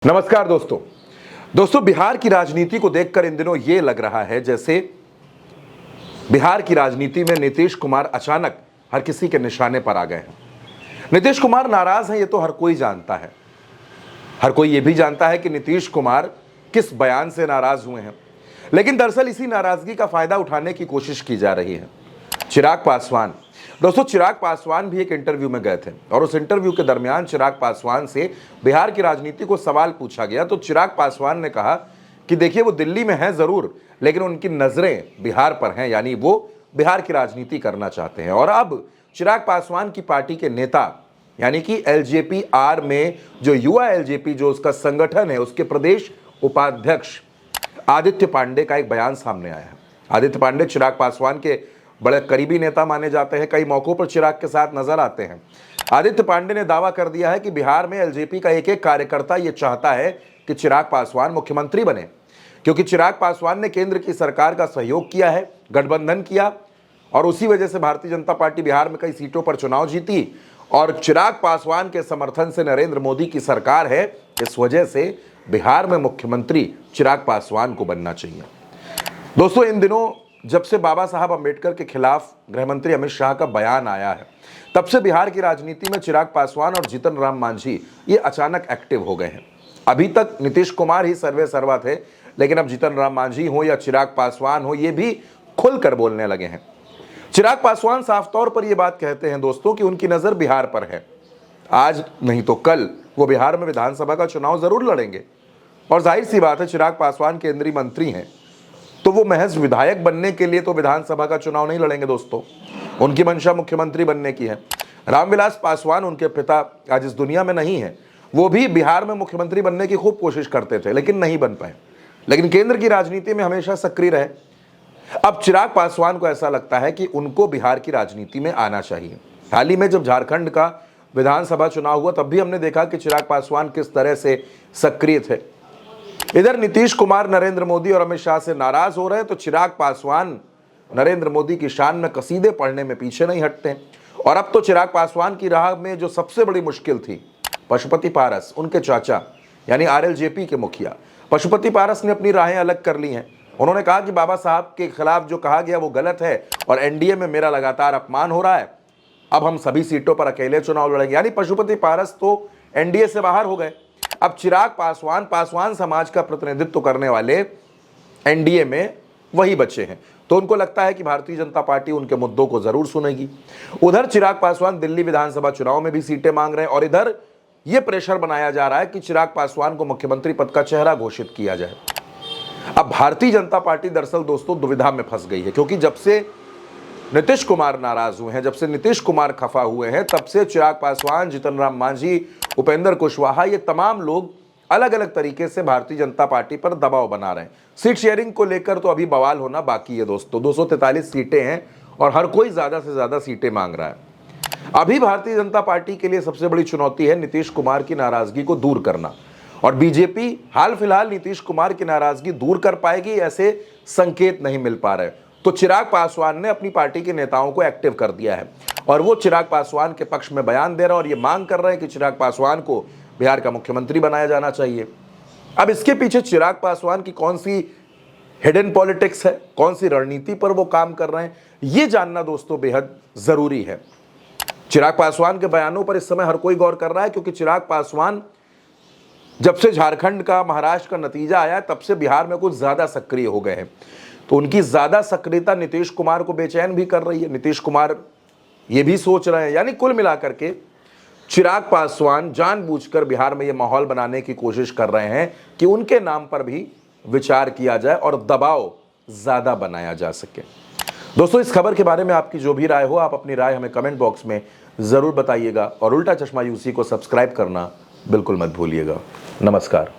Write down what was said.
नमस्कार दोस्तों बिहार की राजनीति को देखकर इन दिनों ये लग रहा है जैसे बिहार की राजनीति में नीतीश कुमार अचानक हर किसी के निशाने पर आ गए हैं। नीतीश कुमार नाराज हैं ये तो हर कोई जानता है। हर कोई ये भी जानता है कि नीतीश कुमार किस बयान से नाराज हुए हैं, लेकिन दरअसल इसी नाराजगी का फायदा उठाने की कोशिश की जा रही है। चिराग पासवान चिराग पासवान भी एक इंटरव्यू में गए थे और उस इंटरव्यू के दरमियान चिराग पासवान से बिहार की राजनीति को सवाल पूछा गया तो चिराग पासवान ने कहा कि देखिए वो दिल्ली में हैं जरूर, लेकिन उनकी नजरें बिहार पर हैं, यानी वो बिहार की राजनीति करना चाहते हैं। और अब चिराग पासवान की पार्टी के नेता यानी कि एलजेपी आर में जो युवा एलजेपी जो उसका संगठन है, उसके प्रदेश उपाध्यक्ष आदित्य पांडे का एक बयान सामने आया है। आदित्य पांडे चिराग पासवान के बड़े करीबी नेता माने जाते हैं, कई मौकों पर चिराग के साथ नजर आते हैं। आदित्य पांडे ने दावा कर दिया है कि बिहार में एलजेपी का एक एक कार्यकर्ता यह चाहता है कि चिराग पासवान मुख्यमंत्री बने, क्योंकि चिराग पासवान ने केंद्र की सरकार का सहयोग किया है, गठबंधन किया और उसी वजह से भारतीय जनता पार्टी बिहार में कई सीटों पर चुनाव जीती और चिराग पासवान के समर्थन से नरेंद्र मोदी की सरकार है। इस वजह से बिहार में मुख्यमंत्री चिराग पासवान को बनना चाहिए। दोस्तों इन दिनों जब से बाबा साहब अंबेडकर के खिलाफ गृहमंत्री अमित शाह का बयान आया है, तब से बिहार की राजनीति में चिराग पासवान और जीतन राम मांझी ये अचानक एक्टिव हो गए हैं। अभी तक नीतीश कुमार ही सर्वे सर्वा थे, लेकिन अब जीतन राम मांझी हो या चिराग पासवान हो, ये भी खुलकर बोलने लगे हैं। चिराग पासवान साफ तौर पर यह बात कहते हैं दोस्तों कि उनकी नजर बिहार पर है। आज नहीं तो कल वो बिहार में विधानसभा का चुनाव जरूर लड़ेंगे और जाहिर सी बात है चिराग पासवान केंद्रीय मंत्री हैं, तो वो महज विधायक बनने के लिए तो विधानसभा का चुनाव नहीं लड़ेंगे। दोस्तों उनकी मंशा मुख्यमंत्री बनने की है। रामविलास पासवान उनके पिता आज इस दुनिया में नहीं है, वो भी बिहार में मुख्यमंत्री बनने की खूब कोशिश करते थे लेकिन नहीं बन पाए, लेकिन केंद्र की राजनीति में हमेशा सक्रिय रहे। अब चिराग पासवान को ऐसा लगता है कि उनको बिहार की राजनीति में आना चाहिए। हाल ही में जब झारखंड का विधानसभा चुनाव हुआ तब भी हमने देखा कि चिराग पासवान किस तरह से सक्रिय थे। इधर नीतीश कुमार नरेंद्र मोदी और अमित शाह से नाराज हो रहे हैं तो चिराग पासवान नरेंद्र मोदी की शान में कसीदे पढ़ने में पीछे नहीं हटते। और अब तो चिराग पासवान की राह में जो सबसे बड़ी मुश्किल थी, पशुपति पारस उनके चाचा यानी आरएलजेपी के मुखिया पशुपति पारस ने अपनी राहें अलग कर ली हैं। उन्होंने कहा कि बाबा साहब के खिलाफ जो कहा गया वो गलत है और एनडीए में मेरा लगातार अपमान हो रहा है, अब हम सभी सीटों पर अकेले चुनाव लड़ेंगे। यानी पशुपति पारस तो एनडीए से बाहर हो गए। अब चिराग पासवान समाज का प्रतिनिधित्व करने वाले एनडीए में वही बच्चे हैं, तो उनको लगता है कि भारतीय जनता पार्टी उनके मुद्दों को जरूर सुनेगी। उधर चिराग पासवान दिल्ली विधानसभा चुनाव में भी सीटें मांग रहे हैं और इधर यह प्रेशर बनाया जा रहा है कि चिराग पासवान को मुख्यमंत्री पद का चेहरा घोषित किया जाए। अब भारतीय जनता पार्टी दरअसल दोस्तों दुविधा में फंस गई है, क्योंकि जब से नीतीश कुमार नाराज हुए हैं, जब से नीतीश कुमार खफा हुए हैं, तब से चिराग पासवान, जीतन राम मांझी, उपेंद्र कुशवाहा, ये तमाम लोग अलग अलग तरीके से भारतीय जनता पार्टी पर दबाव बना रहे हैं। सीट शेयरिंग को लेकर तो अभी बवाल होना बाकी है दोस्तों। 243 सीटें हैं और हर कोई ज्यादा से ज्यादा सीटें मांग रहा है। अभी भारतीय जनता पार्टी के लिए सबसे बड़ी चुनौती है नीतीश कुमार की नाराजगी को दूर करना, और बीजेपी हाल फिलहाल नीतीश कुमार की नाराजगी दूर कर पाएगी ऐसे संकेत नहीं मिल पा रहे। तो चिराग पासवान ने अपनी पार्टी के नेताओं को एक्टिव कर दिया है और वो चिराग पासवान के पक्ष में बयान दे रहा है और ये मांग कर रहे हैं कि चिराग पासवान को बिहार का मुख्यमंत्री बनाया जाना चाहिए। अब इसके पीछे चिराग पासवान की कौन सी हिडन पॉलिटिक्स है, कौन सी रणनीति पर वो काम कर रहे हैं, ये जानना दोस्तों बेहद जरूरी है। चिराग पासवान के बयानों पर इस समय हर कोई गौर कर रहा है, क्योंकि चिराग पासवान जब से झारखंड का, महाराष्ट्र का नतीजा आया तब से बिहार में कुछ ज्यादा सक्रिय हो गए हैं। तो उनकी ज्यादा सक्रियता नीतीश कुमार को बेचैन भी कर रही है। नीतीश कुमार ये भी सोच रहे हैं, यानी कुल मिलाकर के चिराग पासवान जानबूझकर बिहार में ये माहौल बनाने की कोशिश कर रहे हैं कि उनके नाम पर भी विचार किया जाए और दबाव ज्यादा बनाया जा सके। दोस्तों इस खबर के बारे में आपकी जो भी राय हो, आप अपनी राय हमें कमेंट बॉक्स में जरूर बताइएगा और उल्टा चश्मा यूसी को सब्सक्राइब करना बिल्कुल मत भूलिएगा। नमस्कार।